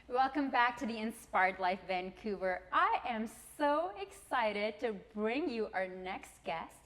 Welcome back to the Inspired Life Vancouver. I am so excited to bring you our next guest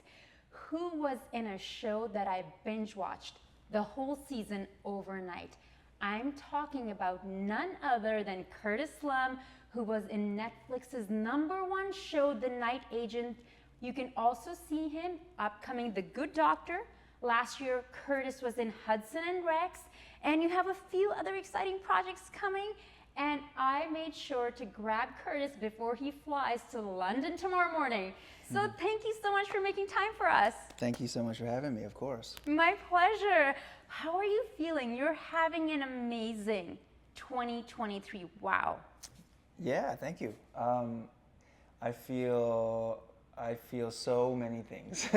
who was in a show that I binge watched the whole season overnight. I'm talking about none other than Curtis Lum, who was in Netflix's #1 show, The Night Agent. You can also see him upcoming The Good Doctor. Last year, Curtis was in Hudson and Rex, and you have a few other exciting projects coming. And I made sure to grab Curtis before he flies to London tomorrow morning. So thank you so much for making time for us. Thank you so much for having me, of course. My pleasure. How are you feeling? You're having an amazing 2023. Wow. Yeah, thank you. I feel so many things.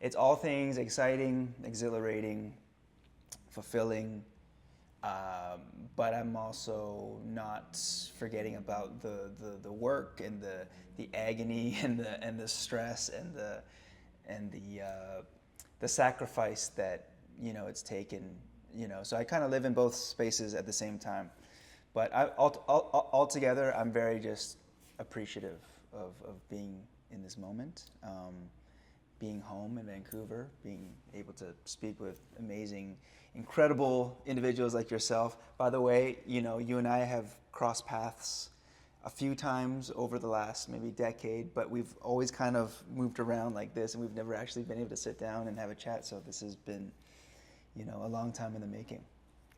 It's all things exciting, exhilarating, fulfilling. But I'm also not forgetting about the work and the agony and the stress and the sacrifice that it's taken. So I kind of live in both spaces at the same time. But altogether, I'm very just appreciative of being in this moment, being home in Vancouver, being able to speak with amazing, incredible individuals like yourself. By the way, you and I have crossed paths a few times over the last maybe decade, but we've always kind of moved around like this, and we've never actually been able to sit down and have a chat. So this has been, a long time in the making.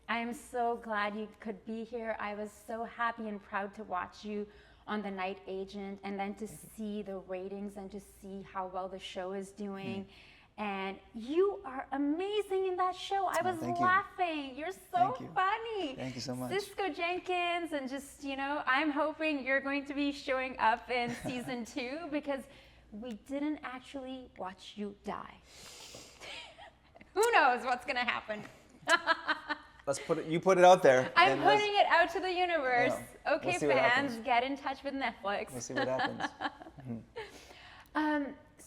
I'm so glad you could be here. I was so happy and proud to watch you on The Night Agent, and then to see the ratings and to see how well the show is doing. And you are amazing in that show. I was laughing. You're so funny. Thank you so much. Cisco Jenkins, and just, I'm hoping you're going to be showing up in season 2, because we didn't actually watch you die. Who knows what's going to happen? You put it out there. I'm putting it out to the universe. Yeah. Okay, We'll fans, get in touch with Netflix. We'll see what happens.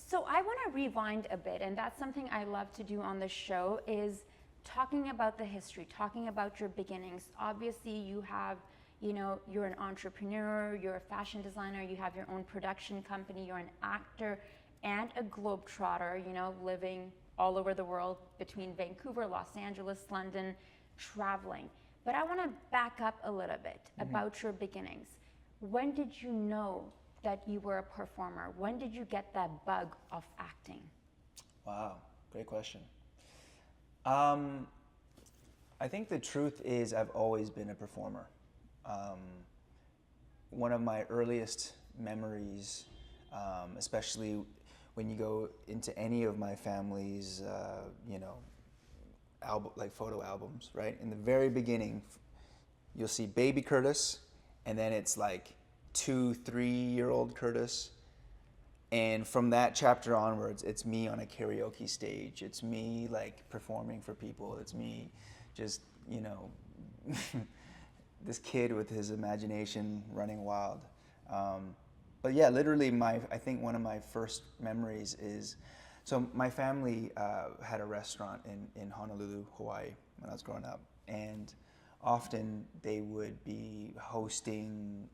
So I want to rewind a bit, and that's something I love to do on the show, is talking about the history, talking about your beginnings. Obviously, you have, you're an entrepreneur, you're a fashion designer, you have your own production company, you're an actor and a globetrotter, living all over the world between Vancouver, Los Angeles, London, traveling. But I want to back up a little bit about your beginnings. When did you know that you were a performer? When did you get that bug of acting? Wow, great question. I think the truth is I've always been a performer. One of my earliest memories, especially when you go into any of my family's, photo albums, right? In the very beginning, you'll see baby Curtis, and then it's like 2-3-year-old Curtis. And from that chapter onwards, it's me on a karaoke stage. It's me performing for people. It's me just, this kid with his imagination running wild. But yeah, literally I think one of my first memories is, so my family had a restaurant in Honolulu, Hawaii when I was growing up. And often they would be hosting,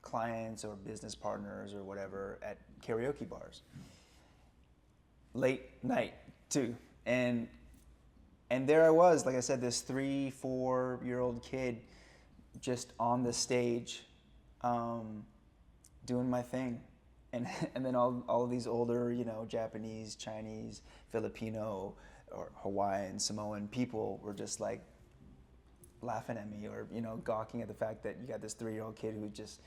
clients or business partners or whatever at karaoke bars. Late night too. And there I was, like I said, this 3-4-year-old kid just on the stage doing my thing. And then all of these older, Japanese, Chinese, Filipino, or Hawaiian, Samoan people were just laughing at me, or gawking at the fact that you got this 3-year-old kid who just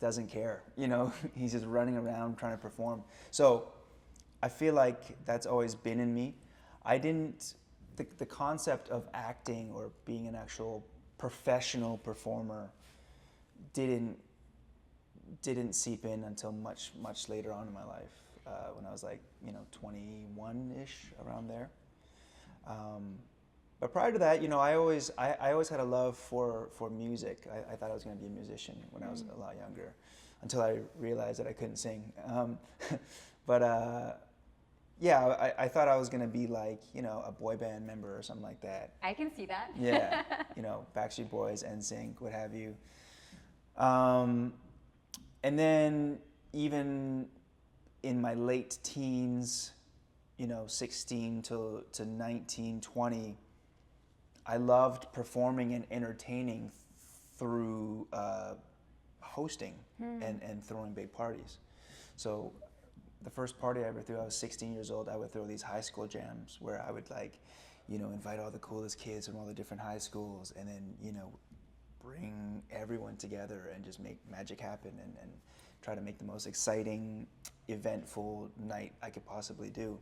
doesn't care. He's just running around trying to perform. So I feel like that's always been in me. The concept of acting or being an actual professional performer didn't seep in until much later on in my life, when I was 21-ish, around there. But prior to that, I always had a love for music. I thought I was going to be a musician when I was a lot younger, until I realized that I couldn't sing. But yeah, I thought I was gonna be like, you know, a boy band member or something like that. I can see that. Yeah, you know, Backstreet Boys, NSYNC, what have you. And then even in my late teens, you know, 16 to 19, 20, I loved performing and entertaining through hosting and throwing big parties. So the first party I ever threw, I was 16 years old. I would throw these high school jams where I would, like, you know, invite all the coolest kids from all the different high schools, and then, you know, bring everyone together and just make magic happen and try to make the most exciting, eventful night I could possibly do.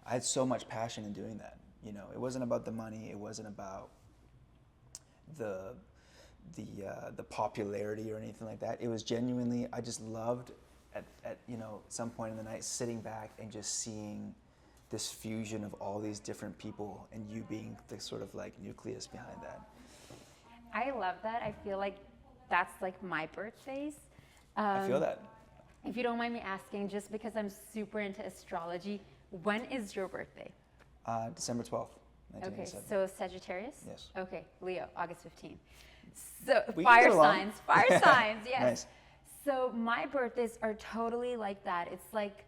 I had so much passion in doing that. You know, it wasn't about the money. It wasn't about the popularity or anything like that. It was genuinely, I just loved at you know, some point in the night sitting back and just seeing this fusion of all these different people and you being the sort of like nucleus behind that. I love that. I feel like that's like my birthdays. I feel that. If you don't mind me asking, just because I'm super into astrology, when is your birthday? December 12th, Okay, 1987. so Sagittarius? Yes. Okay, Leo, August 15th. So We can fire get along. signs, fire signs, yes. Nice. So my birthdays are totally like that. It's like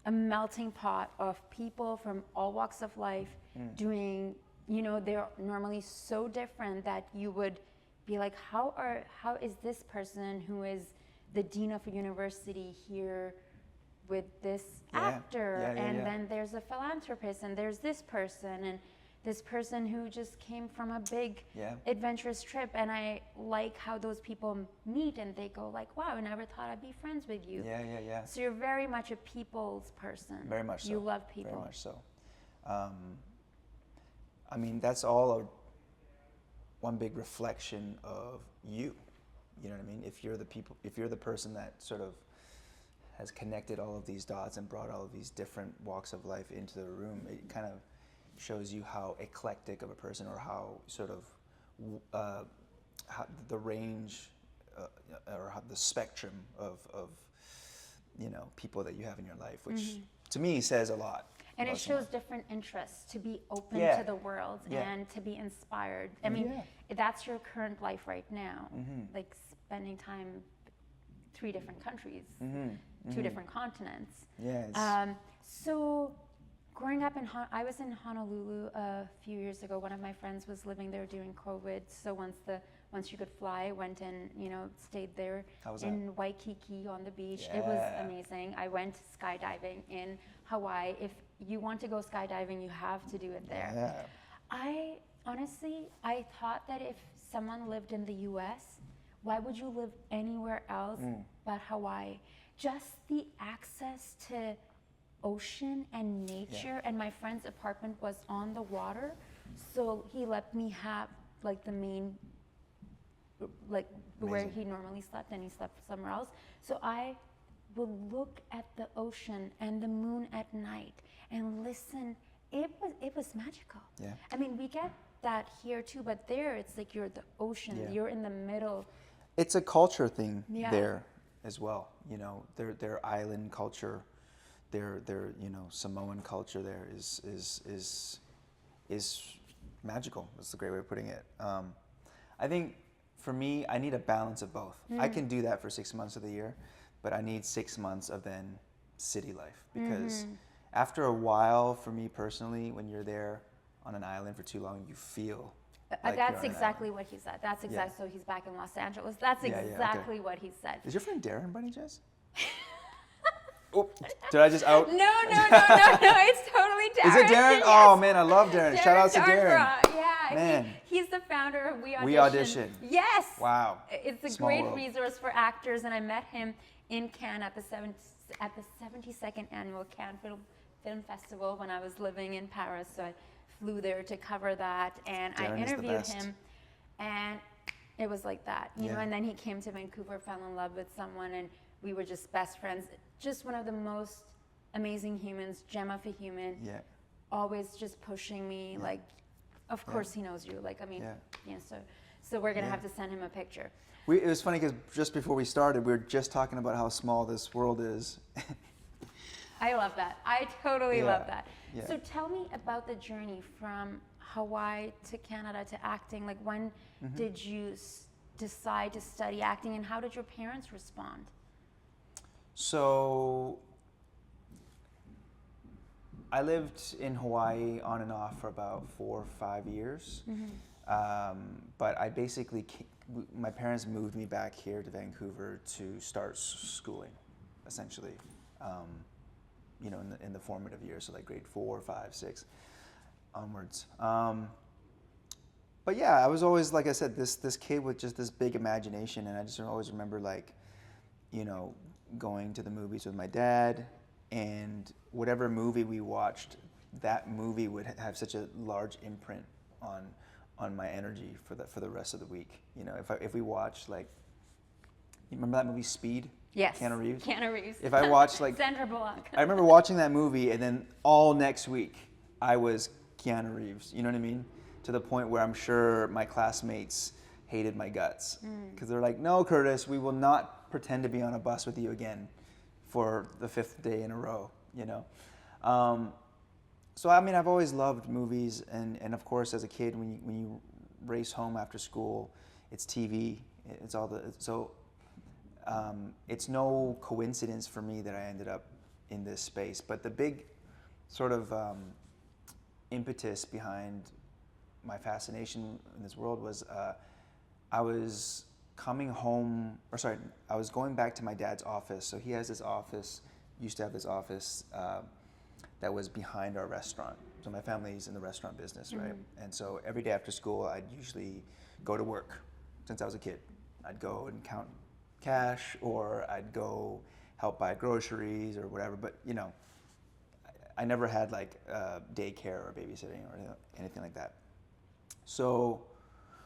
a melting pot of people from all walks of life doing, you know, they're normally so different that you would be like, how is this person who is the dean of a university here with this actor? And then there's a philanthropist, and there's this person, and this person who just came from a big adventurous trip. And I like how those people meet and they go like, wow, I never thought I'd be friends with you. Yeah. So you're very much a people's person. Very much so. You love people. Very much so. I mean, that's all one big reflection of you. You know what I mean? If you're the person that sort of has connected all of these dots and brought all of these different walks of life into the room, it kind of shows you how eclectic of a person, or how sort of how the range or how the spectrum of you know, people that you have in your life, which to me says a lot. And it shows different interests, to be open to the world and to be inspired. I mean, that's your current life right now, like spending time 3 different countries, 2 different continents. So growing up I was in Honolulu a few years ago. One of my friends was living there during COVID. So once you could fly, I went and, you know, stayed there in Waikiki on the beach. It was amazing. I went skydiving in Hawaii. If you want to go skydiving, you have to do it there. I honestly thought that if someone lived in the US, why would you live anywhere else but Hawaii? Just the access to ocean and nature, and my friend's apartment was on the water, so he let me have like the main, like where he normally slept, and he slept somewhere else. So I would look at the ocean and the moon at night and listen. It was magical. I mean, we get that here too, but there it's like you're the ocean, you're in the middle. It's a culture thing there as well. You know, their island culture, their you know, Samoan culture there is magical. That's a great way of putting it. I think for me, I need a balance of both. I can do that for 6 months of the year, but I need 6 months of then city life, because after a while, for me personally, when you're there on an island for too long, you feel like that's exactly what he said. That's exactly, so he's back in Los Angeles. That's exactly what he said. Is your friend Darren by any chance? Oh, did I just out? No, it's totally Darren. Is it Darren? Yes. Oh man, I love Darren. Shout out to Darren. Yeah, man. He's the founder of We Audition. We Audition. Yes. Wow. It's a Small great world. resource for actors, and I met him in Cannes at the 72nd annual Cannes Film Festival when I was living in Paris. So I flew there to cover that, and Darren I is the interviewed best. him, and it was like that, you know. And then he came to Vancouver, fell in love with someone, and we were just best friends. Just one of the most amazing humans, gem of a human. Always just pushing me, like, of course he knows you. Like, I mean, so we're gonna have to send him a picture. It was funny because just before we started, we were just talking about how small this world is. I love that. I totally love that. Yeah. So tell me about the journey from Hawaii to Canada to acting. Like, when did you decide to study acting, and how did your parents respond? So I lived in Hawaii on and off for about 4 or 5 years. But I basically, my parents moved me back here to Vancouver to start schooling, essentially. You know, in the formative years, so like grade 4, 5, 6 onwards. But yeah, I was always, like I said, this kid with just this big imagination, and I just always remember, like, you know, going to the movies with my dad, and whatever movie we watched, that movie would have such a large imprint on my energy for the rest of the week. You know, if we watched, like, you remember that movie Speed? Yes. Keanu Reeves. Keanu Reeves. If I watched, like, Sandra Bullock. I remember watching that movie, and then all next week I was Keanu Reeves. You know what I mean? To the point where I'm sure my classmates hated my guts because they're like, "No, Curtis, we will not pretend to be on a bus with you again for the 5th day in a row." You know. So I mean, I've always loved movies, and of course, as a kid, when you race home after school, it's TV. It's all the so. It's no coincidence for me that I ended up in this space, but the big sort of impetus behind my fascination in this world was I was coming home, or sorry, I was going back to my dad's office. So he has this office, used to have this office that was behind our restaurant. So my family's in the restaurant business, right? And so every day after school, I'd usually go to work since I was a kid. I'd go and count cash, or I'd go help buy groceries or whatever. But, you know, I never had like daycare or babysitting or anything like that. So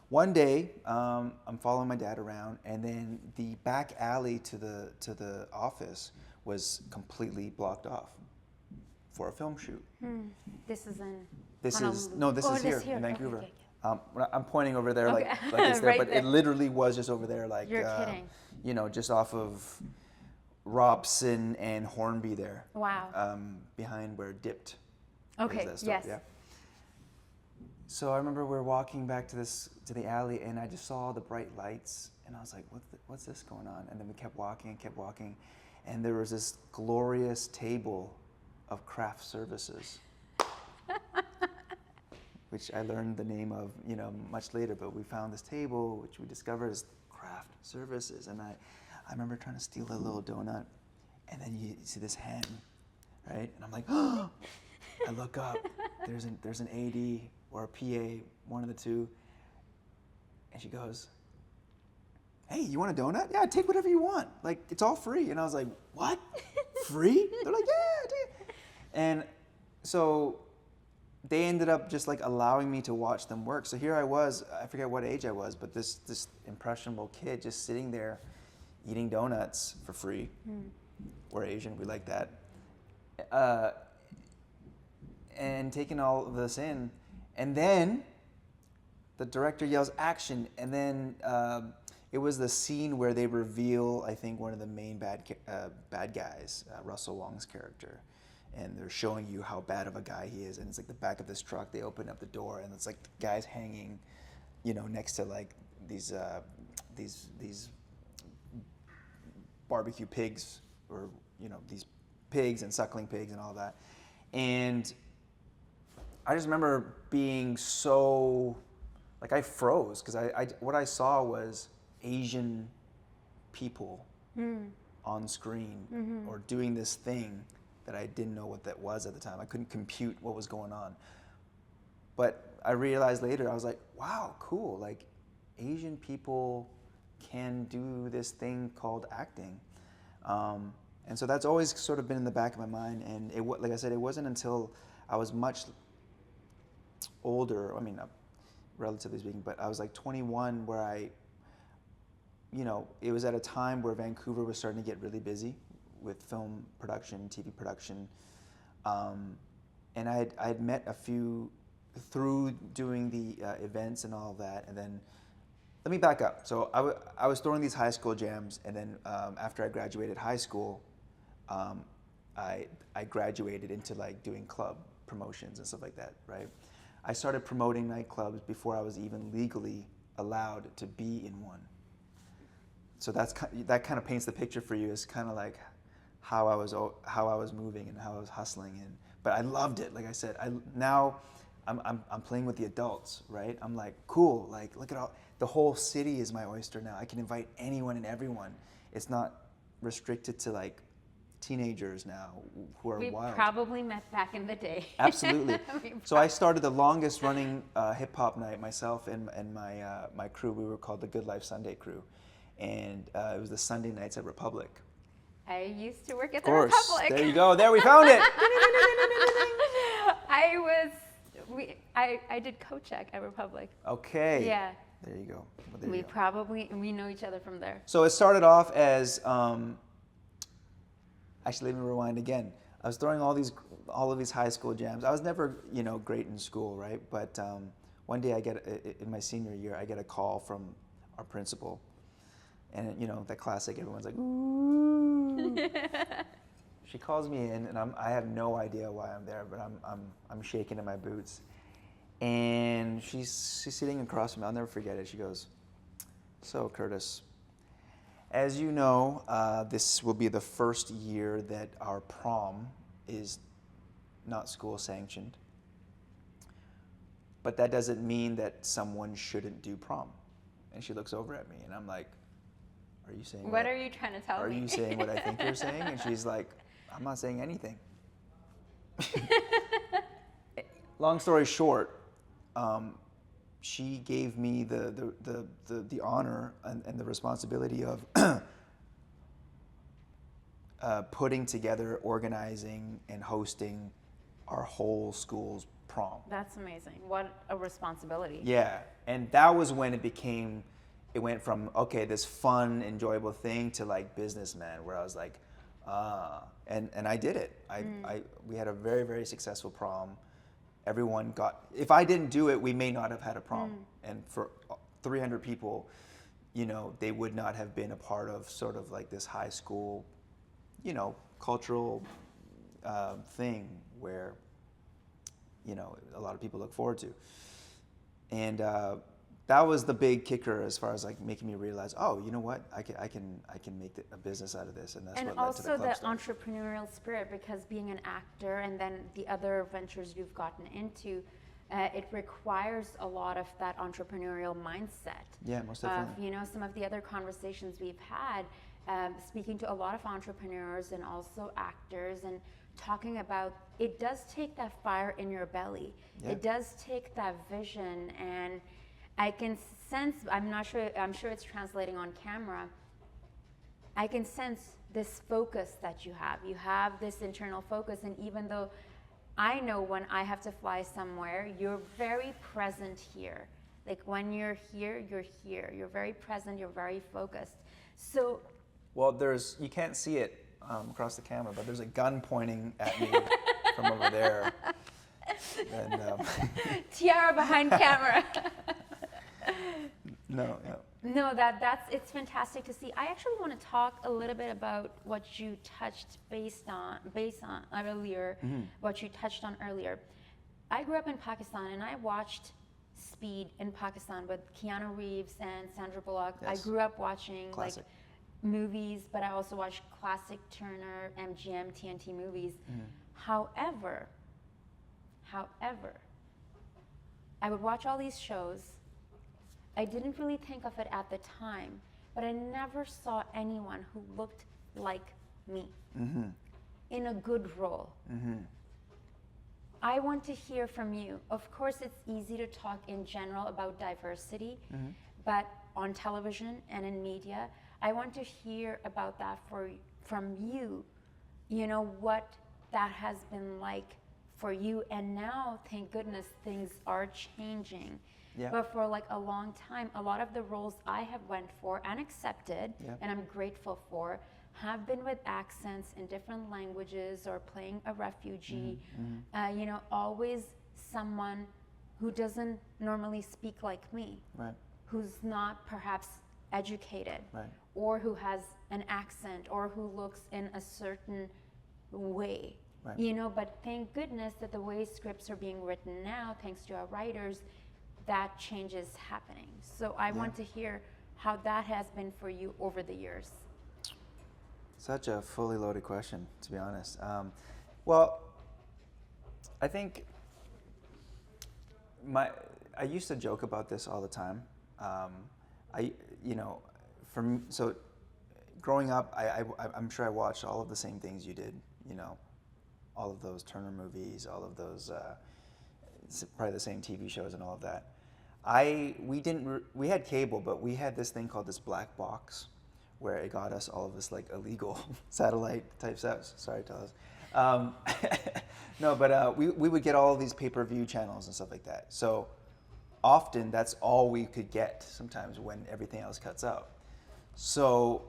one day, I'm following my dad around, and then the back alley to the office was completely blocked off for a film shoot. This is in This Honolulu. is no, this Oh, is it here is here. in Vancouver. Okay. I'm pointing over there Okay. like it's there, Right but there. it literally was just over there, like You're kidding. you know, just off of Robson and Hornby there. Wow. Behind where Dipped. Okay, is that store, yes. Yeah. So I remember we're walking back to the alley, and I just saw the bright lights, and I was like, what's this going on? And then we kept walking, and there was this glorious table of craft services, which I learned the name of, you know, much later. But we found this table, which we discovered as craft services, and I remember trying to steal a little donut, and then you see this hand, right? And I'm like, oh! I look up, there's an AD or a PA, one of the two, and she goes, "Hey, you want a donut? Yeah, take whatever you want. Like, it's all free." And I was like, "What? Free?" They're like, "Yeah, take it." And so they ended up just like allowing me to watch them work. So here I was, I forget what age I was, but this impressionable kid just sitting there eating donuts for free. We're Asian, we like that. And taking all of this in, and then the director yells action, and then it was the scene where they reveal, I think, one of the main bad guys, Russell Wong's character, and they're showing you how bad of a guy he is, and it's like the back of this truck. They open up the door, and it's like the guy's hanging, you know, next to like these barbecue pigs, or, you know, these pigs and suckling pigs and all that, and I just remember being so, like, I froze, because I what I saw was Asian people on screen or doing this thing that I didn't know what that was at the time. I couldn't compute what was going on. But I realized later, I was like, wow, cool. Like, Asian people can do this thing called acting. And so that's always sort of been in the back of my mind. And like I said, it wasn't until I was much older, I mean, relatively speaking, but I was like 21 where I, you know, it was at a time where Vancouver was starting to get really busy with film production, TV production. And I had met a few through doing the events and all of that. And then, let me back up. So I was throwing these high school jams, and then after I graduated high school, I graduated into like doing club promotions and stuff like that, right? I started promoting nightclubs before I was even legally allowed to be in one. So that kind of paints the picture for you as kind of like how I was moving and how I was hustling, and but I loved it. Like I said, now I'm playing with the adults, right? I'm like, cool, like look at all, the whole city is my oyster now. I can invite anyone and everyone. It's not restricted to like teenagers now who are wild. We probably met back in the day. Absolutely. So I started the longest running hip hop night, myself and my crew. We were called the Good Life Sunday Crew, and it was the Sunday nights at Republic. I used to work at Of the course. Republic. There you go. There, we found it. I did co-check at Republic. Okay. Yeah. There you go. Well, there you go. We know each other from there. So it started off as actually, let me rewind again. I was throwing all of these high school jams. I was never, great in school, right? But one day in my senior year, I get a call from our principal, and that classic, everyone's like, ooh. She calls me in, and I have no idea why I'm there, but I'm shaking in my boots, and she's sitting across from me. I'll never forget it. She goes, "So, Curtis, as you know, this will be the first year that our prom is not school sanctioned. But that doesn't mean that someone shouldn't do prom." And she looks over at me, and I'm like, "Are you saying what are you trying to tell me? Are you saying what I think you're saying?" And she's like, "I'm not saying anything." Long story short, she gave me the honor and the responsibility of putting together, organizing, and hosting our whole school's prom. That's amazing. What a responsibility. Yeah, and that was when it went from, okay, this fun, enjoyable thing to like businessman, where I was like, and I did it. We had a very, very successful prom. Everyone if I didn't do it, we may not have had a prom. And for 300 people, they would not have been a part of sort of like this high school, cultural thing where, a lot of people look forward to. And that was the big kicker as far as like making me realize, oh, you know what, I can make a business out of this, and that's what led to the club And also stuff. the entrepreneurial spirit, because being an actor and then the other ventures you've gotten into, it requires a lot of that entrepreneurial mindset. Yeah, most definitely. Some of the other conversations we've had, speaking to a lot of entrepreneurs and also actors, and talking about, it does take that fire in your belly. Yeah. It does take that vision, and I can sense, I'm sure it's translating on camera, I can sense this focus that you have. You have this internal focus, and even though I know when I have to fly somewhere, you're very present here. Like when you're here, you're here. You're very present, you're very focused. So, well, you can't see it across the camera, but there's a gun pointing at me from over there. And, Tiara behind camera. No, it's fantastic to see. I actually want to talk a little bit about what you touched based on earlier, what you touched on earlier. I grew up in Pakistan, and I watched Speed in Pakistan with Keanu Reeves and Sandra Bullock. Yes. I grew up watching Classic. like movies, but I also watched classic Turner, MGM, TNT movies. However, I would watch all these shows. I didn't really think of it at the time, but I never saw anyone who looked like me in a good role. I want to hear from you. Of course, it's easy to talk in general about diversity, but on television and in media, I want to hear about that from you. What that has been like for you. And now, thank goodness, things are changing. Yeah. But for like a long time, a lot of the roles I have went for and accepted, and I'm grateful for, have been with accents in different languages or playing a refugee. Always someone who doesn't normally speak like me, right, who's not perhaps educated, right, or who has an accent, or who looks in a certain way. Right. You know, but thank goodness that the way scripts are being written now, thanks to our writers, that change is happening. So I want to hear how that has been for you over the years. Such a fully loaded question, to be honest. Well, I think I used to joke about this all the time. So growing up, I'm sure I watched all of the same things you did. You know, all of those Turner movies, all of those probably the same TV shows and all of that. We had cable, but we had this thing called this black box, where it got us all of this like illegal satellite type stuff. Sorry, Talis. No, but we would get all of these pay-per-view channels and stuff like that. So often that's all we could get sometimes when everything else cuts out. So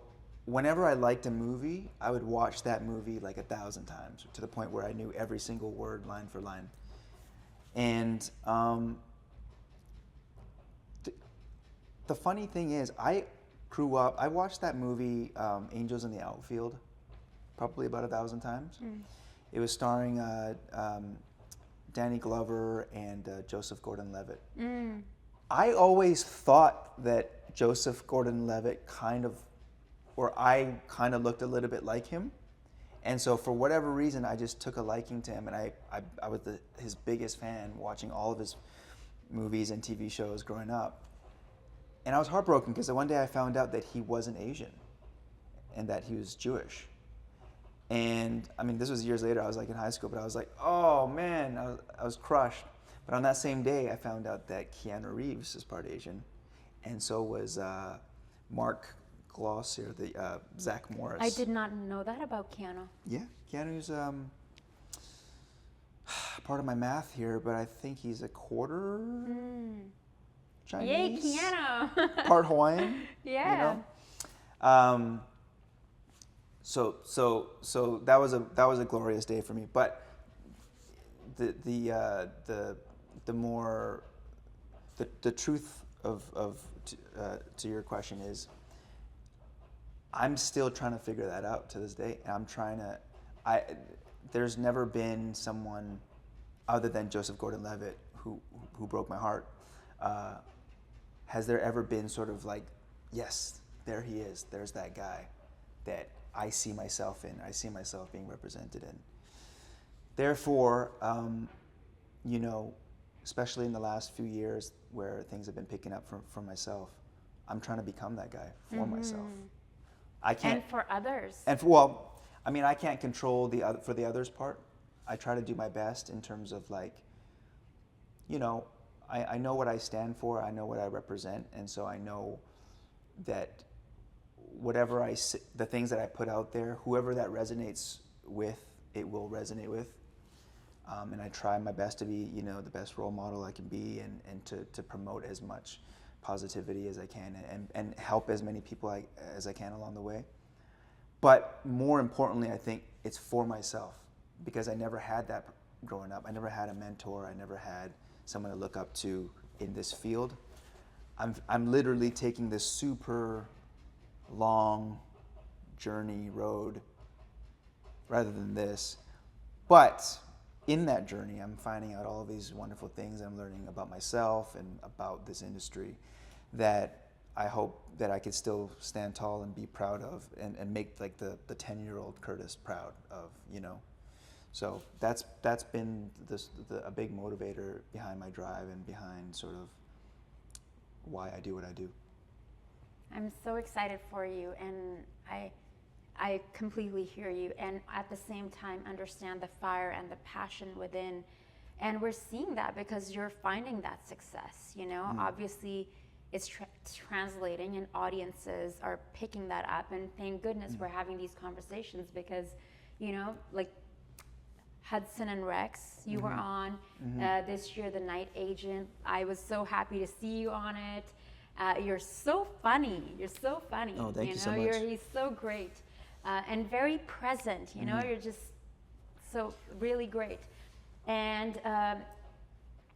whenever I liked a movie, I would watch that movie like 1,000 times, to the point where I knew every single word line for line. And the funny thing is, I grew up, I watched that movie, Angels in the Outfield, probably about 1,000 times. It was starring Danny Glover and Joseph Gordon-Levitt. I always thought that Joseph Gordon-Levitt I kind of looked a little bit like him. And so for whatever reason, I just took a liking to him, and I was his biggest fan, watching all of his movies and TV shows growing up. And I was heartbroken because one day I found out that he wasn't Asian and that he was Jewish. And I mean, this was years later. I was like in high school, but I was like, oh man, I was crushed. But on that same day, I found out that Keanu Reeves is part Asian, and so was Mark Glossier, the Zach Morris. I did not know that about Keanu. Yeah, Keanu's part of my math here, but I think he's a quarter Chinese. Yay, Keanu! Part Hawaiian. Yeah. You know? So that was a glorious day for me. But the truth to your question is, I'm still trying to figure that out to this day, and there's never been someone other than Joseph Gordon-Levitt who broke my heart. Has there ever been sort of like, yes, there he is, there's that guy that I see myself in, I see myself being represented in. Therefore, especially in the last few years where things have been picking up for myself, I'm trying to become that guy for myself. I can't. And for others. I can't control for the others part. I try to do my best in terms of like, I know what I stand for, I know what I represent, and so I know that whatever the things that I put out there, whoever that resonates with, it will resonate with. And I try my best to be, the best role model I can be, and to promote as much positivity as I can, and help as many people as I can along the way. But more importantly, I think it's for myself, because I never had that growing up. I never had a mentor. I never had someone to look up to in this field. I'm literally taking this super long road rather than this. But in that journey, I'm finding out all of these wonderful things. I'm learning about myself and about this industry that I hope that I could still stand tall and be proud of, and make like the 10-year-old Curtis proud of, So that's been a big motivator behind my drive and behind sort of why I do what I do. I'm so excited for you, and I completely hear you, and at the same time understand the fire and the passion within. And we're seeing that because you're finding that success, Obviously it's translating, and audiences are picking that up, and thank goodness we're having these conversations, because, like Hudson and Rex, you were on this year, The Night Agent. I was so happy to see you on it. You're so funny. Oh, thank you so much. He's so great, and very present. You're just so really great. And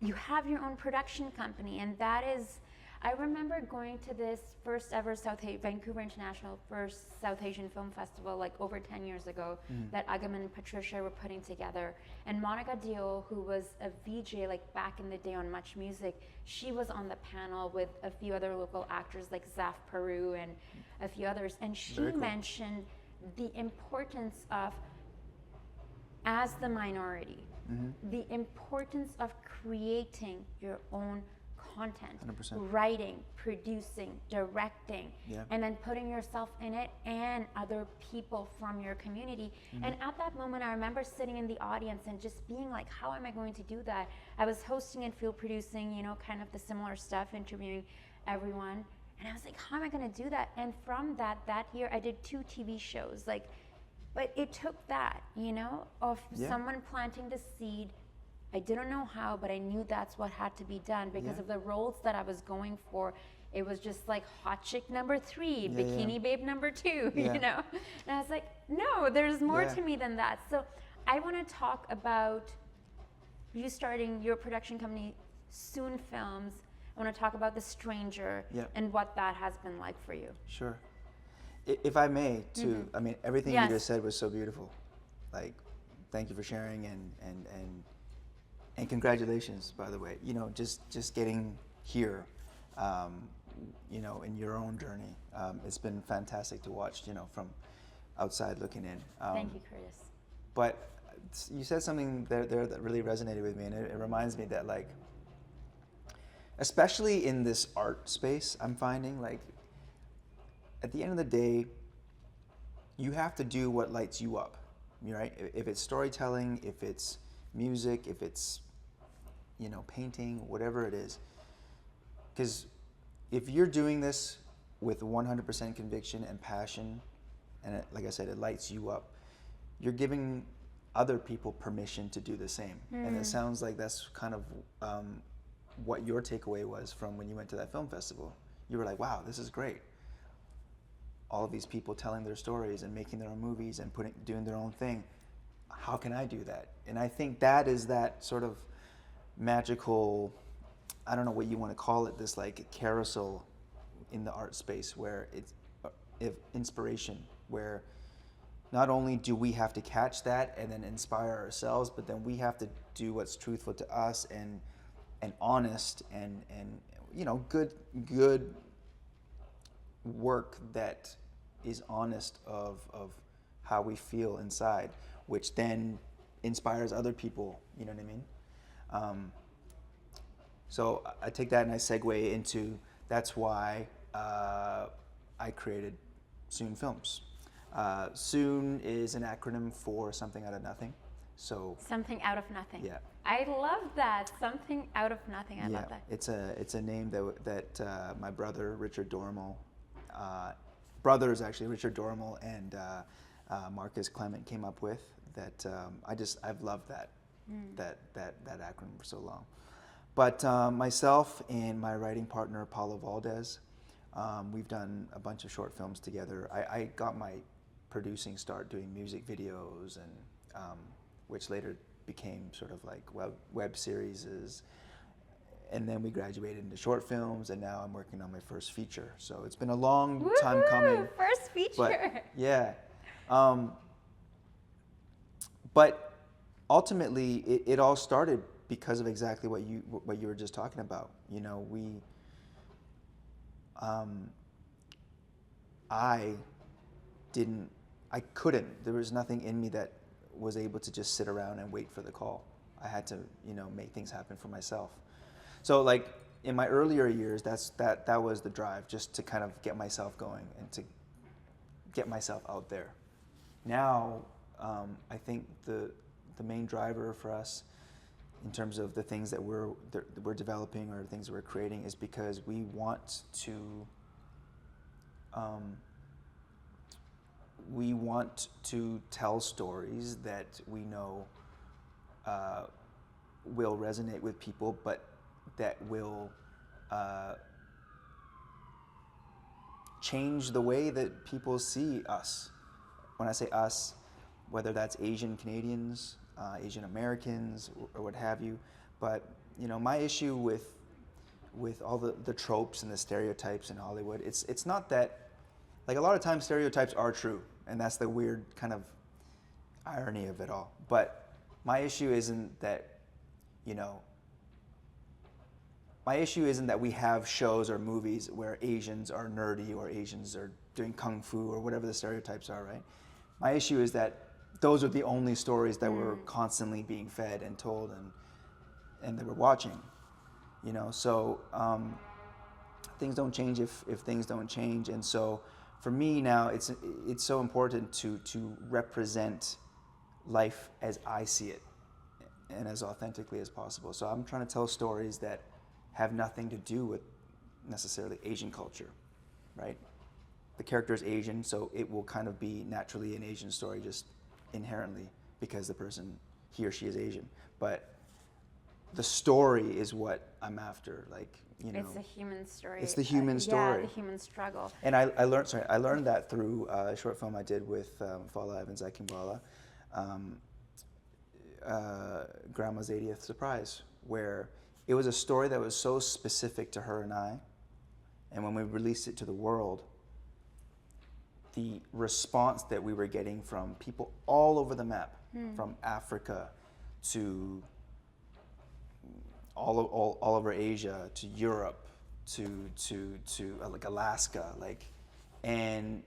you have your own production company, and that is, I remember going to this first ever Vancouver International first South Asian Film Festival like over 10 years ago that Agam and Patricia were putting together. And Monica Dio, who was a VJ like back in the day on Much Music, she was on the panel with a few other local actors like Zaf Peru and a few others. And she Very cool. mentioned the importance of, as the minority, the importance of creating your own content, 100%. writing, producing, directing, Yeah. and then putting yourself in it and other people from your community. And at that moment, I remember sitting in the audience and just being like, how am I going to do that? I was hosting and field producing, you know, kind of the similar stuff, interviewing everyone. And I was like, how am I going to do that? And from that year, I did 2 TV shows. Like, but it took that, you know, of someone planting the seed. I didn't know how, but I knew that's what had to be done because of the roles that I was going for. It was just like hot chick number 3, bikini babe number 2, you know? And I was like, no, there's more to me than that. So I want to talk about you starting your production company, Soon Films. I want to talk about The Stranger and what that has been like for you. Sure. If I may, too, I mean, everything you just said was so beautiful. Like, thank you for sharing and congratulations, by the way. You know, just getting here, you know, in your own journey. It's been fantastic to watch, you know, from outside looking in. Thank you, Curtis. But you said something there that really resonated with me, and it reminds me that, like, especially in this art space, I'm finding, like, at the end of the day, you have to do what lights you up, right? If it's storytelling, if it's music, if it's, you know, painting, whatever it is. Because if you're doing this with 100% conviction and passion, and like I said, it lights you up, you're giving other people permission to do the same. And it sounds like that's kind of what your takeaway was from when you went to that film festival. You were like, wow, this is great. All of these people telling their stories and making their own movies and doing their own thing. How can I do that? And I think that is that sort of magical, I don't know what you want to call it, this like carousel in the art space where it's inspiration, where not only do we have to catch that and then inspire ourselves, but then we have to do what's truthful to us and honest and you know, good work that is honest of how we feel inside, which then inspires other people, you know what I mean? So I take that and I segue into, that's why I created Soon Films. Soon is an acronym for something out of nothing. So something out of nothing. Yeah. I love that. Something out of nothing. I love that. It's a name that my brother Richard Dormal, brothers actually Richard Dormal and Marcus Clement came up with. That I've loved that acronym for so long. But myself and my writing partner Paulo Valdez, we've done a bunch of short films together. I got my producing start doing music videos and which later became sort of like web series, and then we graduated into short films, and now I'm working on my first feature. So it's been a long time coming. First feature. But, yeah. But ultimately, it all started because of exactly what you were just talking about. You know, I couldn't. There was nothing in me that was able to just sit around and wait for the call. I had to, you know, make things happen for myself. So, like, in my earlier years, that was the drive, just to kind of get myself going and to get myself out there. Now, I think the main driver for us, in terms of the things that we're developing or the things that we're creating, is because we want to tell stories that we know will resonate with people, but that will change the way that people see us. When I say us, whether that's Asian Canadians, Asian Americans, or what have you. But, you know, my issue with with all the tropes and the stereotypes in Hollywood. It's not that, like, a lot of times stereotypes are true, and that's the weird kind of irony of it all. But my issue isn't that, you know, my issue isn't that we have shows or movies where Asians are nerdy or Asians are doing kung fu or whatever the stereotypes are, right? My issue is that those are the only stories that we're constantly being fed and told and that we're watching, you know? So things don't change if things don't change. And so for me now, it's so important to represent life as I see it and as authentically as possible. So I'm trying to tell stories that have nothing to do with necessarily Asian culture, right? The character is Asian, so it will kind of be naturally an Asian story just inherently because the person, he or she is Asian. But the story is what I'm after, like, you know. It's a human story. It's the human story. Yeah, the human struggle. And I learned that through a short film I did with Fala Evans Akimbala, Grandma's 80th Surprise, where it was a story that was so specific to her and I, and when we released it to the world, the response that we were getting from people all over the map, from Africa to all over Asia to Europe to like Alaska, like, and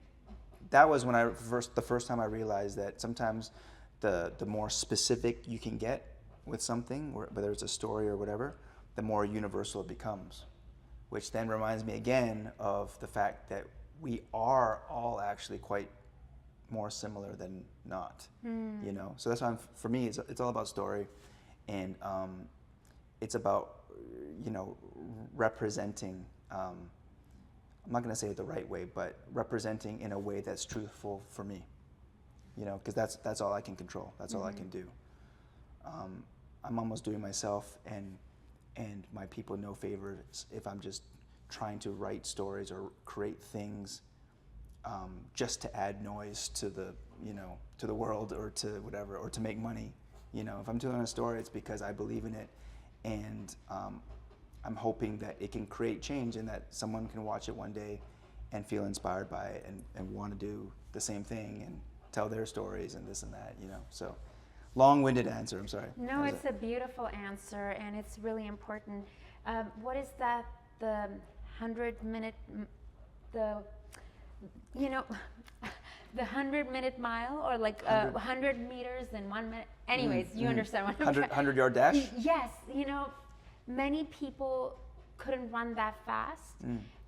that was when the first time I realized that sometimes the more specific you can get with something, whether it's a story or whatever, the more universal it becomes, which then reminds me again of the fact that we are all actually quite more similar than not, you know? So that's why for me, it's all about story, and it's about, you know, representing, I'm not gonna say it the right way, but representing in a way that's truthful for me, you know, because that's all I can control, that's all I can do. I'm almost doing myself and my people no favors if I'm just trying to write stories or create things just to add noise to the, you know, to the world or to whatever, or to make money. You know, if I'm doing a story, it's because I believe in it, and I'm hoping that it can create change and that someone can watch it one day and feel inspired by it and want to do the same thing and tell their stories and this and that, you know. So long-winded answer, I'm sorry. No, it's a beautiful answer, and it's really important. What is that, the 100-minute, you know, the 100-minute mile, or like 100 meters in 1 minute? Anyways, you understand what I'm 100-yard dash? Yes, you know, many people couldn't run that fast,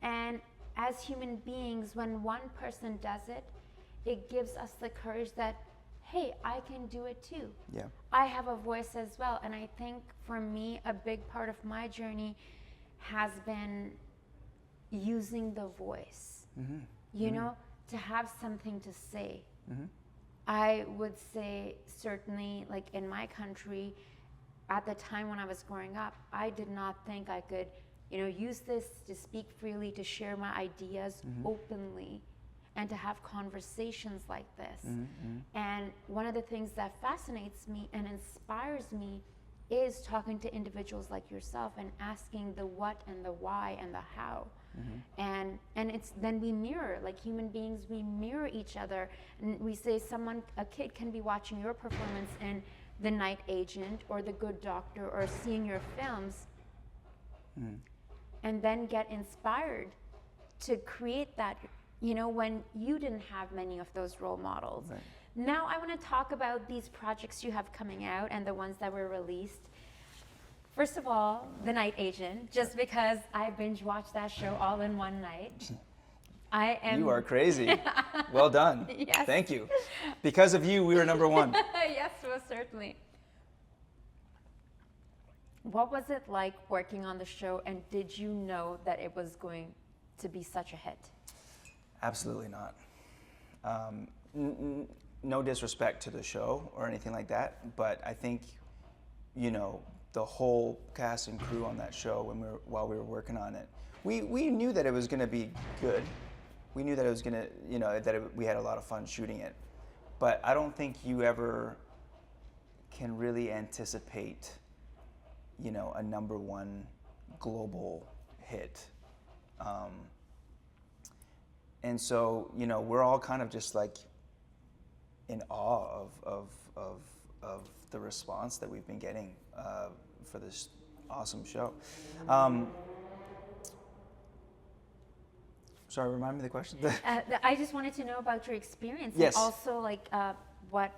and as human beings, when one person does it, it gives us the courage that, hey, I can do it too. Yeah. I have a voice as well. And I think for me, a big part of my journey has been using the voice, you know, to have something to say. I would say certainly, like in my country, at the time when I was growing up, I did not think I could, you know, use this to speak freely, to share my ideas openly, and to have conversations like this. And one of the things that fascinates me and inspires me is talking to individuals like yourself and asking the what and the why and the how. And it's then we mirror, like human beings, we mirror each other, and we say a kid can be watching your performance in The Night Agent or The Good Doctor or seeing your films and then get inspired to create that, you know, when you didn't have many of those role models. Right. Now I want to talk about these projects you have coming out and the ones that were released. First of all, The Night Agent, just because I binge watched that show all in one night. You are crazy. Well done. Yes. Thank you. Because of you, we were #1. Yes, most certainly. What was it like working on the show, and did you know that it was going to be such a hit? Absolutely not. No disrespect to the show or anything like that, but I think, you know, the whole cast and crew on that show while we were working on it, we knew that it was going to be good. We knew that it was going to, you know, we had a lot of fun shooting it. But I don't think you ever can really anticipate, you know, a #1 global hit. And so, you know, we're all kind of just like in awe of the response that we've been getting for this awesome show. Sorry, remind me the question. I just wanted to know about your experience, Yes. and also like what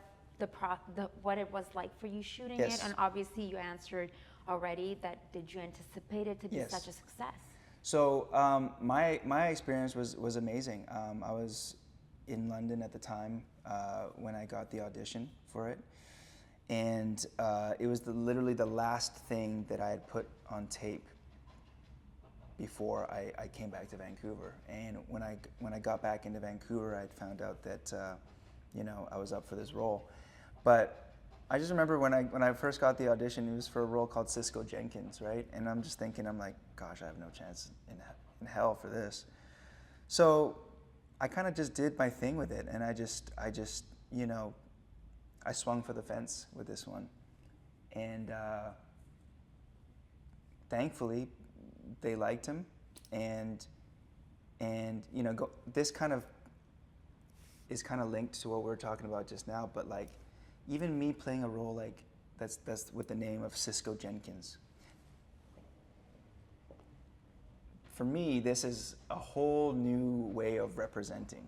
what it was like for you shooting Yes. it. And obviously, you answered already that. Did you anticipate it to be Yes. such a success? So my experience was amazing. I was in London at the time when I got the audition for it, and it was literally the last thing that I had put on tape before I came back to Vancouver. And when I got back into Vancouver, I found out that you know, I was up for this role. But I just remember when I first got the audition, it was for a role called Cisco Jenkins, right? And I'm just thinking, I'm like, gosh, I have no chance in hell for this. So I kind of just did my thing with it, and I just you know, I swung for the fence with this one, and thankfully they liked him, and you know, this kind of is kind of linked to what we were talking about just now, but like even me playing a role like that's with the name of Cisco Jenkins. For me, this is a whole new way of representing.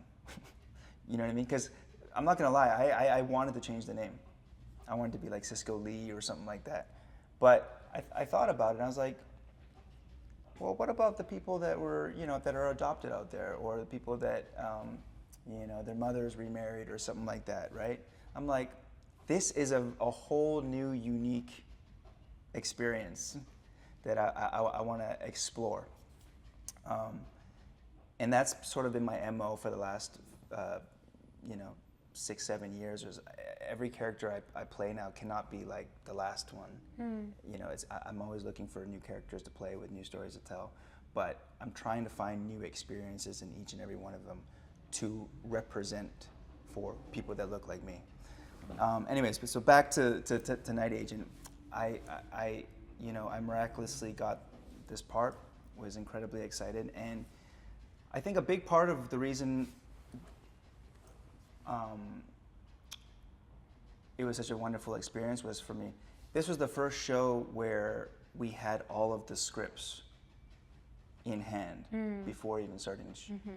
You know what I mean? Because I'm not gonna lie, I wanted to change the name. I wanted to be like Cisco Lee or something like that. But I thought about it, and I was like, well, what about the people that were, you know, that are adopted out there, or the people that, you know, their mothers remarried or something like that, right? I'm like, this is a whole new, unique experience that I want to explore. And that's sort of been my MO for the last, you know, 6-7 years. Every character I play now cannot be like the last one. You know, I'm always looking for new characters to play with, new stories to tell. But I'm trying to find new experiences in each and every one of them to represent for people that look like me. Anyways, so back to Night Agent. I you know, I miraculously got this part. Was incredibly excited, and I think a big part of the reason it was such a wonderful experience was for me. This was the first show where we had all of the scripts in hand before even starting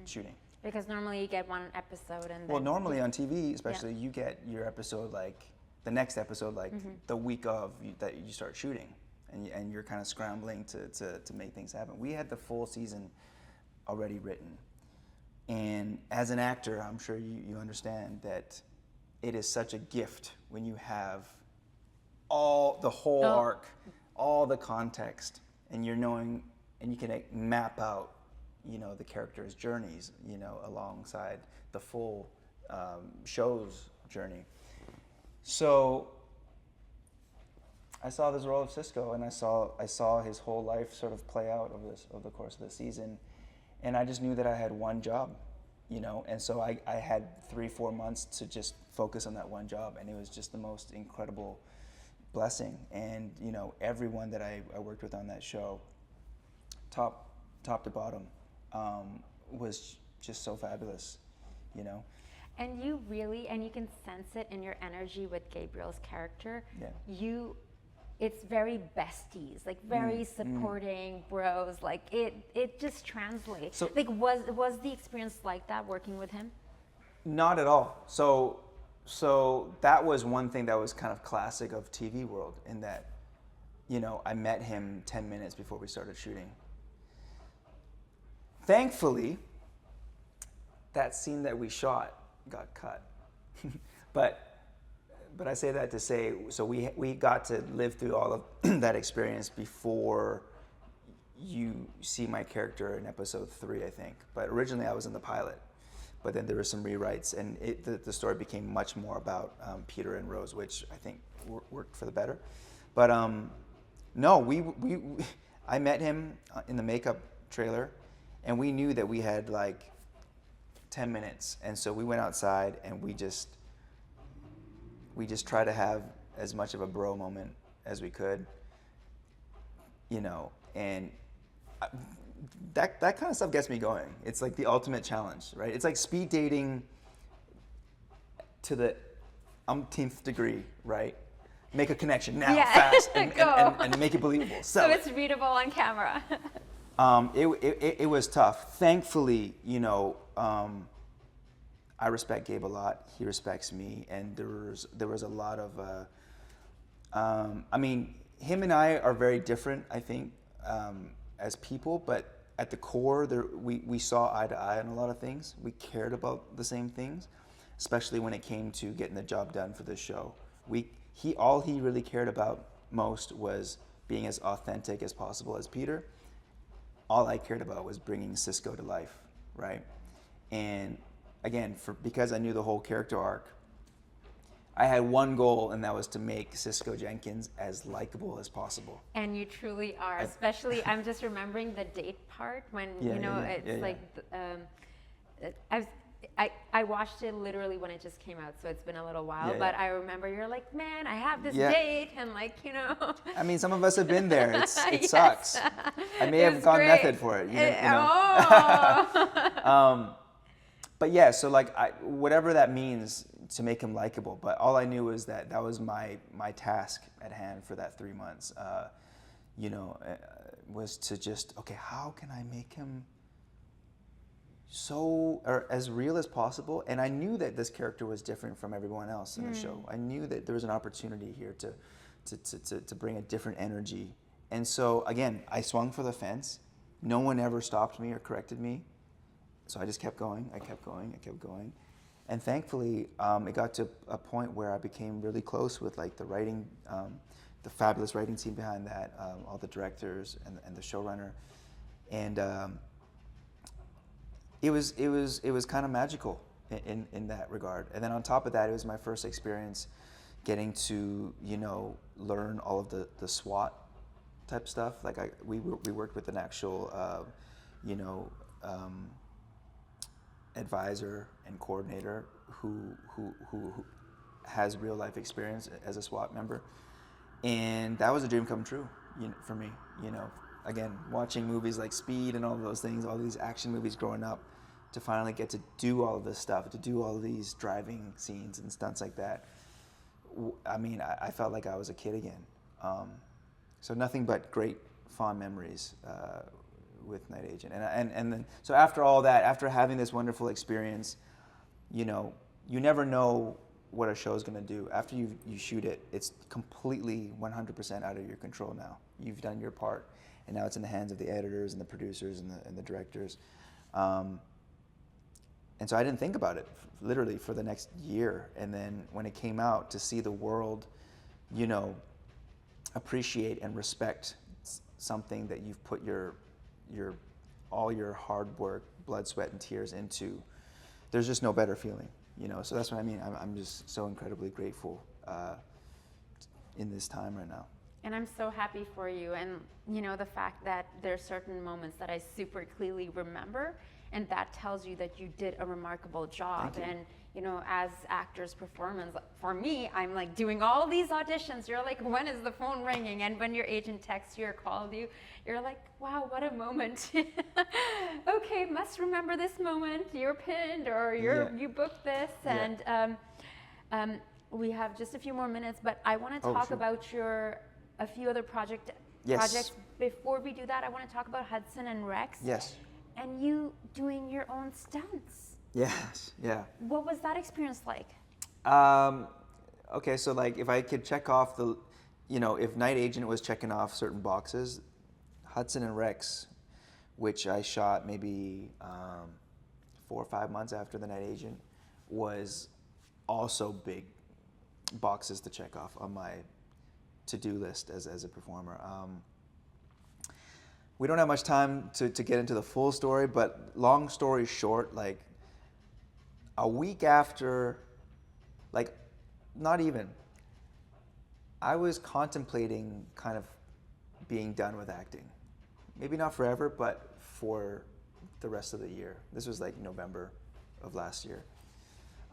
shooting. Because normally you get one episode and Well, then normally on TV, especially, you get your episode like the next episode like the week of that you start shooting, and you're kind of scrambling to make things happen. We had the full season already written, and as an actor, I'm sure you understand that it is such a gift when you have the whole arc, all the context, and you're knowing, and you can like, map out, you know, the characters' journeys, you know, alongside the full show's journey. So I saw this role of Cisco, and I saw his whole life sort of play out over the course of the season, and I just knew that I had one job, you know, and so I had 3-4 months to just focus on that one job, and it was just the most incredible blessing. And you know, everyone that I worked with on that show, top to bottom, was just so fabulous, you know. And you really, and you can sense it in your energy with Gabriel's character. Yeah. It's very besties, like very supporting bros. Like it just translates. So, like was the experience like that working with him? Not at all. So that was one thing that was kind of classic of TV world, in that, you know, I met him 10 minutes before we started shooting. Thankfully, that scene that we shot got cut. But I say that to say, so we got to live through all of that experience before you see my character in episode 3, I think. But originally I was in the pilot, but then there were some rewrites, and the story became much more about Peter and Rose, which I think worked for the better. But no, I met him in the makeup trailer, and we knew that we had like 10 minutes, and so we went outside and we just tried to have as much of a bro moment as we could, you know. And that kind of stuff gets me going. It's like the ultimate challenge, right? It's like speed dating to the umpteenth degree, right? Make a connection now, Yeah. fast, Go. and make it believable. So it's readable on camera. It was tough. Thankfully, you know, I respect Gabe a lot. He respects me, and there was a lot of. I mean, him and I are very different, I think, as people, but at the core, we saw eye to eye on a lot of things. We cared about the same things, especially when it came to getting the job done for this show. All he really cared about most was being as authentic as possible as Peter. All I cared about was bringing Cisco to life, right? And again, because I knew the whole character arc, I had one goal, and that was to make Cisco Jenkins as likable as possible. And you truly are. Especially, I'm just remembering the date part when it's like. I watched it literally when it just came out, so it's been a little while. But I remember you're like, man, I have this date, and like, you know. I mean, some of us have been there. It Yes. sucks. I may have gone great. method for it. You know. Oh. But yeah, so like whatever that means to make him likable. But all I knew was that was my task at hand for that 3 months. Was to just, okay, how can I make him or as real as possible? And I knew that this character was different from everyone else in the show. I knew that there was an opportunity here to bring a different energy. And so again, I swung for the fence. No one ever stopped me or corrected me. So I just kept going. I kept going. And thankfully, it got to a point where I became really close with like the writing, the fabulous writing team behind that, all the directors and the showrunner. And it was kind of magical in that regard. And then on top of that, it was my first experience getting to, you know, learn all of the SWAT type stuff. Like we worked with an actual, advisor and coordinator who has real life experience as a SWAT member, and that was a dream come true, for me. You know, again, watching movies like Speed and all of those things, all these action movies growing up, to finally get to do all of this stuff, to do all of these driving scenes and stunts like that. I mean, I felt like I was a kid again. So nothing but great fond memories with Night Agent. And then, so after all that, after having this wonderful experience, you know, you never know what a show is going to do. After you shoot it, it's completely 100% out of your control now. You've done your part, and now it's in the hands of the editors and the producers and the directors. And so I didn't think about it literally for the next year. And then when it came out, to see the world, you know, appreciate and respect something that you've put all your hard work, blood, sweat, and tears into, there's just no better feeling, you know. So that's what I mean. I'm just so incredibly grateful in this time right now. And I'm so happy for you. And, you know, the fact that there's certain moments that I super clearly remember, and that tells you that you did a remarkable job. Thank you. And, you know, as actors' performance, for me, I'm like doing all these auditions. You're like, when is the phone ringing? And when your agent texts you or calls you, you're like, wow, what a moment. Okay, must remember this moment. You're pinned, or you booked this. Yeah. And we have just a few more minutes, but I want to talk sure. about a few other projects. Before we do that, I want to talk about Hudson and Rex. Yes. And you doing your own stunts. Yes. Yeah. What was that experience like? Okay, so like if I could check off if Night Agent was checking off certain boxes, Hudson and Rex, which I shot maybe 4 or 5 months after the Night Agent, was also big boxes to check off on my to-do list as a performer. We don't have much time to get into the full story, but long story short, like a week after, like not even, I was contemplating kind of being done with acting. Maybe not forever, but for the rest of the year. This was like November of last year.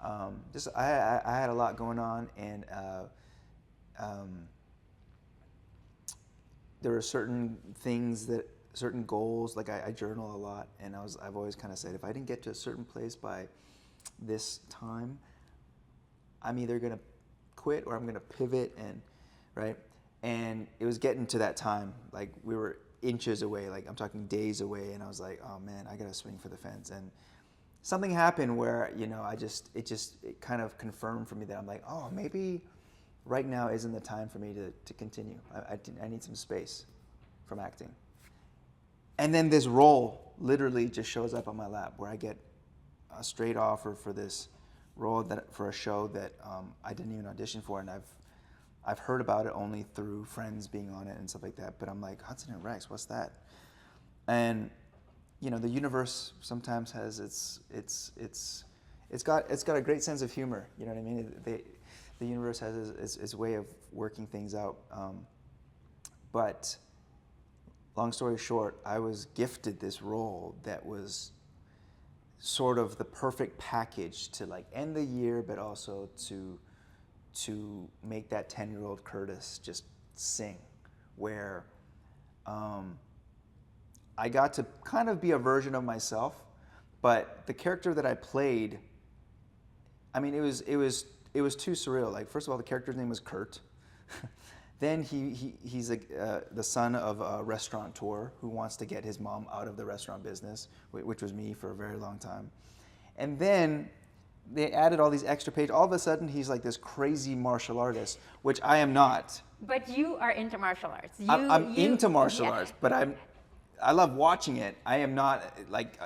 I had a lot going on, and there were certain things that certain goals. Like I journal a lot, and I've always kind of said if I didn't get to a certain place by this time, I'm either gonna quit or I'm gonna pivot, and right. And it was getting to that time, like we were inches away, like I'm talking days away, and I was like, oh man, I gotta swing for the fence. And something happened where, you know, it kind of confirmed for me that I'm like, oh, maybe right now isn't the time for me to continue. I need some space from acting. And then this role literally just shows up on my lap where I get a straight offer for this role for a show that I didn't even audition for, and I've heard about it only through friends being on it and stuff like that. But I'm like, Hudson and Rex, what's that? And you know, the universe sometimes has it's got a great sense of humor. You know what I mean? The universe has its way of working things out. But long story short, I was gifted this role that was sort of the perfect package to like end the year, but also to make that 10-year-old Curtis just sing, where I got to kind of be a version of myself, but the character that I played, I mean, it was too surreal. Like, first of all, the character's name was Kurt. Then he's the son of a restaurateur who wants to get his mom out of the restaurant business, which was me for a very long time. And then they added all these extra pages. All of a sudden, he's like this crazy martial artist, which I am not. But you are into martial arts. I'm into martial arts, but I love watching it. I am not like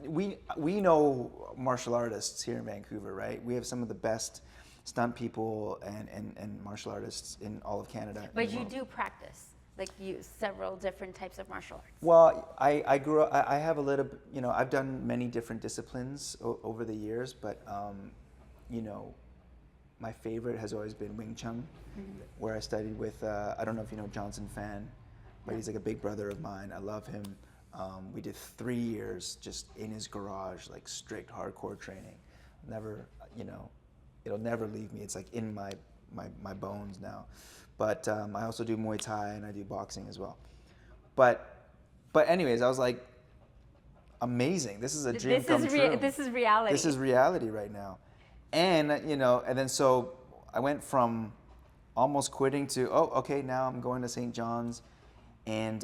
we know martial artists here in Vancouver, right? We have some of the best stunt people and martial artists in all of Canada. But you do practice, like several different types of martial arts. Well, I grew up. I have a little. You know, I've done many different disciplines over the years, but you know, my favorite has always been Wing Chun, where I studied with. I don't know if you know Johnson Fan. But he's like a big brother of mine. I love him. We did 3 years just in his garage, like strict hardcore training. Never, you know, it'll never leave me. It's like in my bones now. But I also do Muay Thai and I do boxing as well. But anyways, I was like, amazing. This is a dream come true. This is reality. This is reality right now. And, you know, and then so I went from almost quitting to, oh, okay, now I'm going to St. John's. And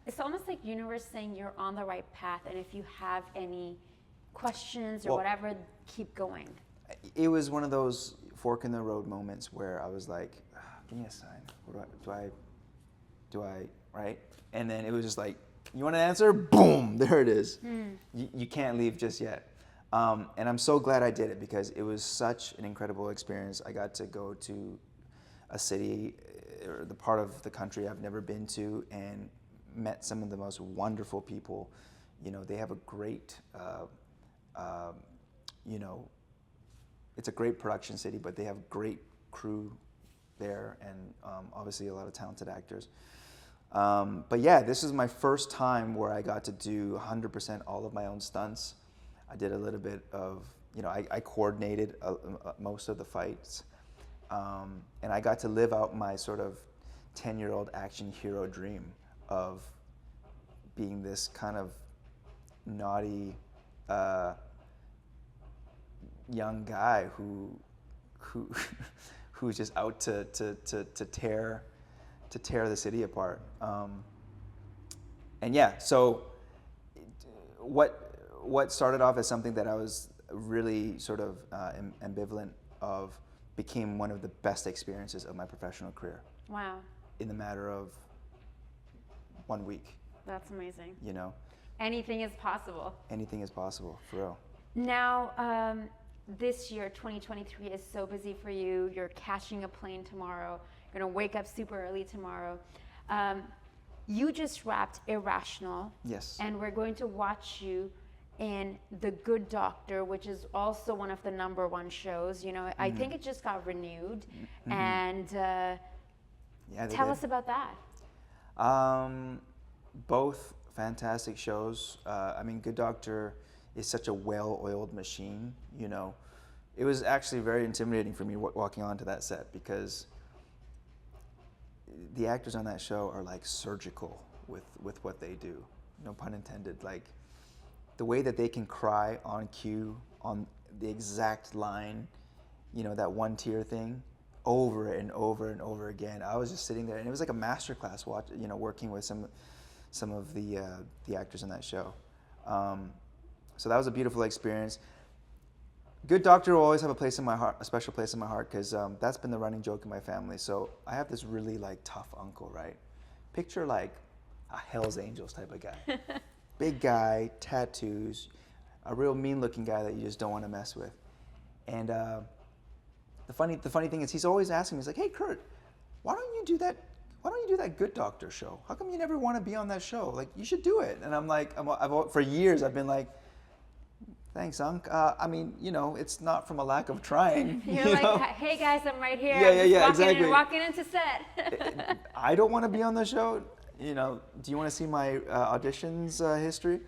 it's almost like universe saying you're on the right path, and if you have any questions or whatever, keep going. It was one of those fork in the road moments where I was like, give me a sign. Do I, right? And then it was just like, you want an answer? Boom, there it is. You can't leave just yet. And I'm so glad I did it because it was such an incredible experience. I got to go to a city or the part of the country I've never been to and met some of the most wonderful people. You know, they have a great, you know, it's a great production city, but they have a great crew there and obviously a lot of talented actors. But yeah, this is my first time where I got to do 100% all of my own stunts. I did a little bit of, you know, I coordinated most of the fights. And I got to live out my sort of 10-year-old action hero dream of being this kind of naughty young guy who's just out to tear the city apart. And yeah, so what started off as something that I was really sort of ambivalent of became one of the best experiences of my professional career. Wow. In the matter of 1 week. That's amazing. You know? Anything is possible. Anything is possible, for real. Now, this year, 2023, is so busy for you. You're catching a plane tomorrow. You're going to wake up super early tomorrow. You just wrapped Irrational. Yes. And we're going to watch you in The Good Doctor, which is also one of the #1 shows. You know, I think it just got renewed. And tell us about that. Both fantastic shows. I mean, Good Doctor is such a well-oiled machine, you know. It was actually very intimidating for me walking onto that set because the actors on that show are like surgical with what they do. No pun intended. Like the way that they can cry on cue on the exact line, you know, that one tear thing, over and over and over again. I was just sitting there, and it was like a masterclass working with some of the actors in that show. So that was a beautiful experience. Good Doctor will always have a place in my heart, a special place in my heart, because that's been the running joke in my family. So I have this really like tough uncle, right? Picture like a Hell's Angels type of guy, big guy, tattoos, a real mean-looking guy that you just don't want to mess with. And the funny thing is, he's always asking me, he's like, "Hey, Kurt, why don't you do that? Why don't you do that Good Doctor show? How come you never want to be on that show? Like, you should do it." And I'm like, for years I've been like, "Thanks, Unc. I mean, you know, it's not from a lack of trying." You're like, know? "Hey guys, I'm right here. Yeah, I'm exactly. walking into set." I don't want to be on the show. You know, do you want to see my auditions history?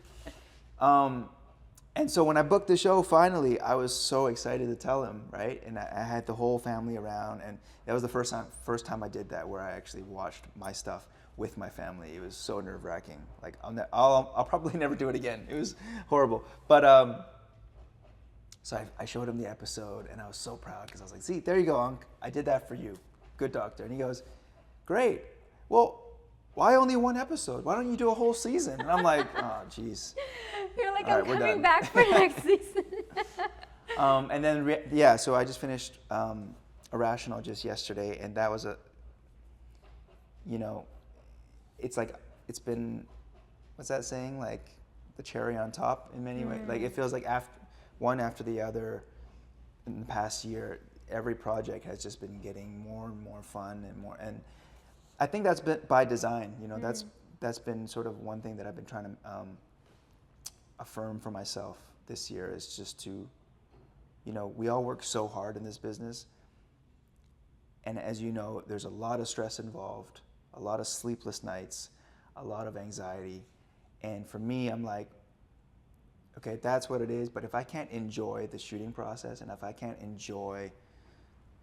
And so when I booked the show, finally, I was so excited to tell him, right? And I had the whole family around, and that was the first time I did that, where I actually watched my stuff with my family. It was so nerve-wracking. Like, I'll probably never do it again. It was horrible. But so I showed him the episode, and I was so proud, because I was like, "See, there you go, Unc. I did that for you. Good Doctor." And he goes, "Great. Well, why only one episode? Why don't you do a whole season?" And I'm like, "Oh, jeez." You're like, All "I'm right, we're coming done." back for next season. And then, so I just finished Irrational just yesterday, and that was it's like, it's been, what's that saying? Like, the cherry on top in many ways. Like, it feels like one after the other in the past year, every project has just been getting more and more fun and more, and I think that's been by design. You know, that's been sort of one thing that I've been trying to affirm for myself this year, is just to, you know, we all work so hard in this business, and as you know, there's a lot of stress involved, a lot of sleepless nights, a lot of anxiety, and for me, I'm like, okay, that's what it is, but if I can't enjoy the shooting process, and if I can't enjoy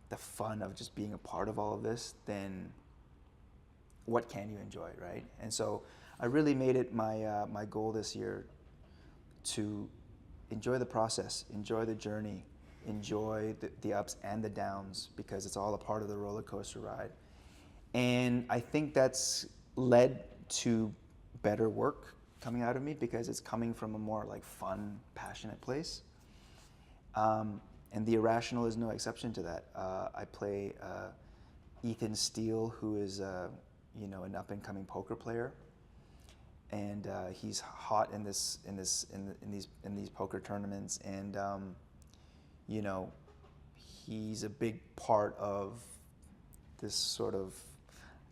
the fun of just being a part of all of this, then what can you enjoy, right? And so I really made it my goal this year to enjoy the process, enjoy the journey, enjoy the ups and the downs, because it's all a part of the roller coaster ride. And I think that's led to better work coming out of me, because it's coming from a more like fun, passionate place. And The Irrational is no exception to that. I play Ethan Steele, who is an up-and-coming poker player, and he's hot in these poker tournaments, and he's a big part of this sort of,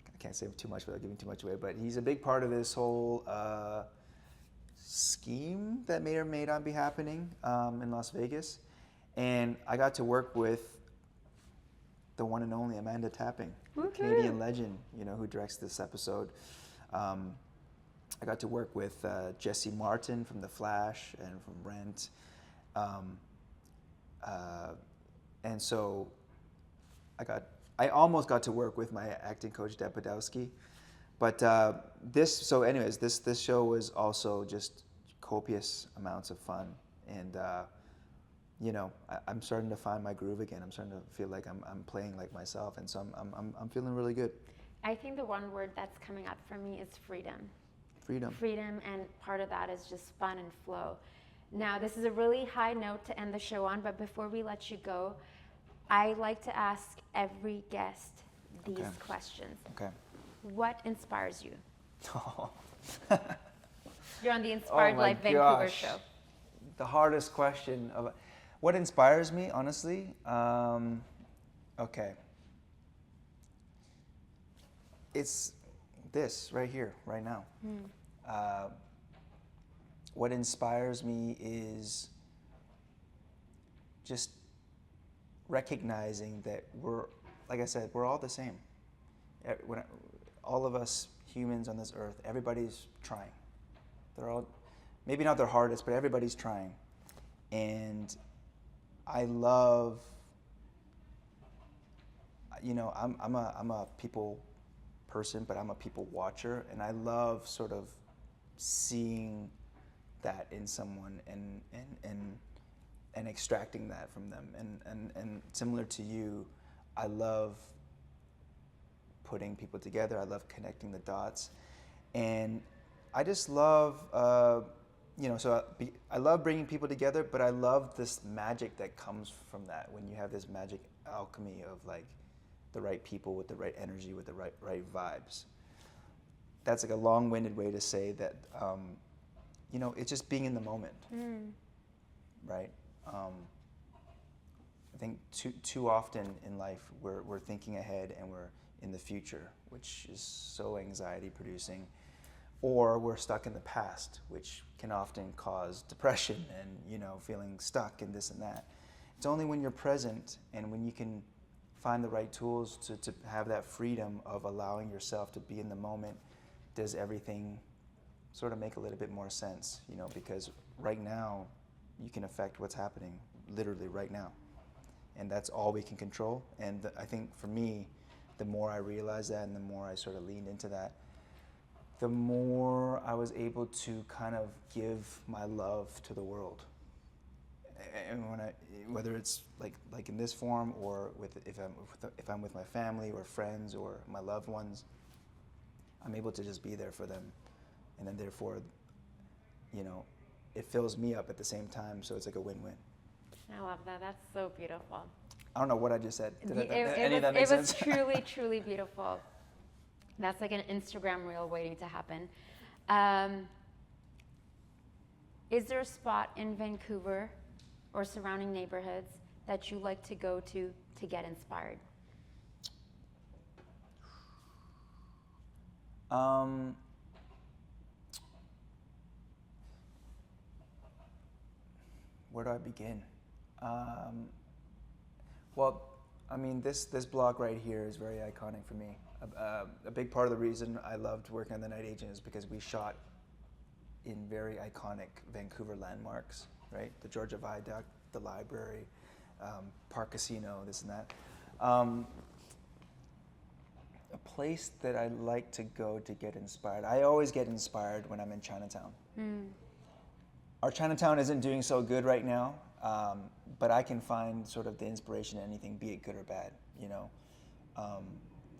I can't say too much without giving too much away, but he's a big part of this whole scheme that may or may not be happening in Las Vegas. And I got to work with the one and only Amanda Tapping, the Canadian legend, who directs this episode. I got to work with Jesse Martin from The Flash and from Rent. And so I almost got to work with my acting coach, Deb Podowski. But this show was also just copious amounts of fun. And I'm starting to find my groove again. I'm starting to feel like I'm playing like myself, and so I'm feeling really good. I think the one word that's coming up for me is freedom. Freedom, and part of that is just fun and flow. Now, this is a really high note to end the show on, but before we let you go, I like to ask every guest these questions. Okay. What inspires you? You're on the Inspired Life Vancouver gosh. show. The hardest question of what inspires me, honestly. Okay. It's this right here, right now. What inspires me is just recognizing that like I said, we're all the same. All of us humans on this earth, everybody's trying. They're all, maybe not their hardest, but everybody's trying. And I love, I'm a people person, but I'm a people watcher, and I love sort of seeing that in someone and extracting that from them. And similar to you, I love putting people together. I love connecting the dots, and I just love, so I love bringing people together, but I love this magic that comes from that, when you have this magic alchemy of like the right people with the right energy, with the right vibes. That's like a long-winded way to say that, it's just being in the moment, right? I think too often in life we're thinking ahead and we're in the future, which is so anxiety producing, or we're stuck in the past, which can often cause depression and feeling stuck and this and that. It's only when you're present and when you can find the right tools to have that freedom of allowing yourself to be in the moment, does everything sort of make a little bit more sense, because right now you can affect what's happening literally right now. And that's all we can control. And I think for me, the more I realized that and the more I sort of leaned into that, the more I was able to kind of give my love to the world. And whether it's like in this form, or if I'm with my family or friends or my loved ones, I'm able to just be there for them. And then therefore, it fills me up at the same time, so it's like a win-win. I love that. That's so beautiful. I don't know what I just said. Did It of that make sense? was truly, truly beautiful. That's like an Instagram reel waiting to happen. Is there a spot in Vancouver or surrounding neighborhoods that you like to go to get inspired? Where do I begin? Well, I mean, this block right here is very iconic for me. A big part of the reason I loved working on The Night Agent is because we shot in very iconic Vancouver landmarks, right? The Georgia Viaduct, the library, Park Casino, this and that. A place that I like to go to get inspired. I always get inspired when I'm in Chinatown. Our Chinatown isn't doing so good right now, but I can find sort of the inspiration in anything, be it good or bad,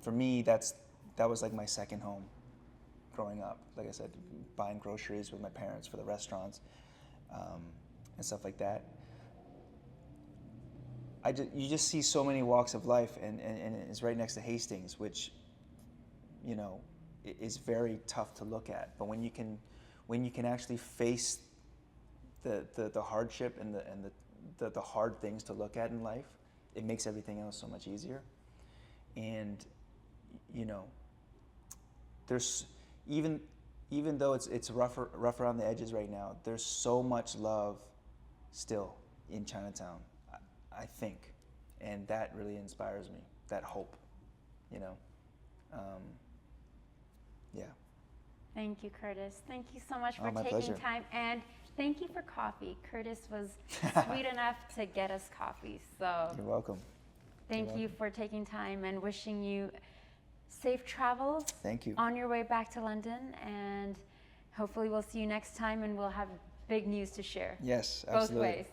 For me, that was like my second home growing up. Like I said, buying groceries with my parents for the restaurants and stuff like that. You just see so many walks of life, and it's right next to Hastings, which, is very tough to look at. But when you can actually face the hardship and the hard things to look at in life, it makes everything else so much easier. And there's even though it's rough around the edges right now, there's so much love still in Chinatown, I think, and that really inspires me. That hope, yeah. Thank you, Curtis. Thank you so much for my taking pleasure. time, and thank you for coffee. Curtis was sweet enough to get us coffee, so You're welcome. thank you for taking time, and wishing you safe travels. Thank you. On your way back to London, and hopefully we'll see you next time, and we'll have big news to share. Yes, Both absolutely. ways.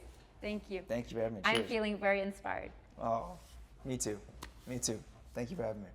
Thank you. Thank you for having me. I'm Cheers. feeling very inspired. Oh, me too. Me too. Thank you for having me.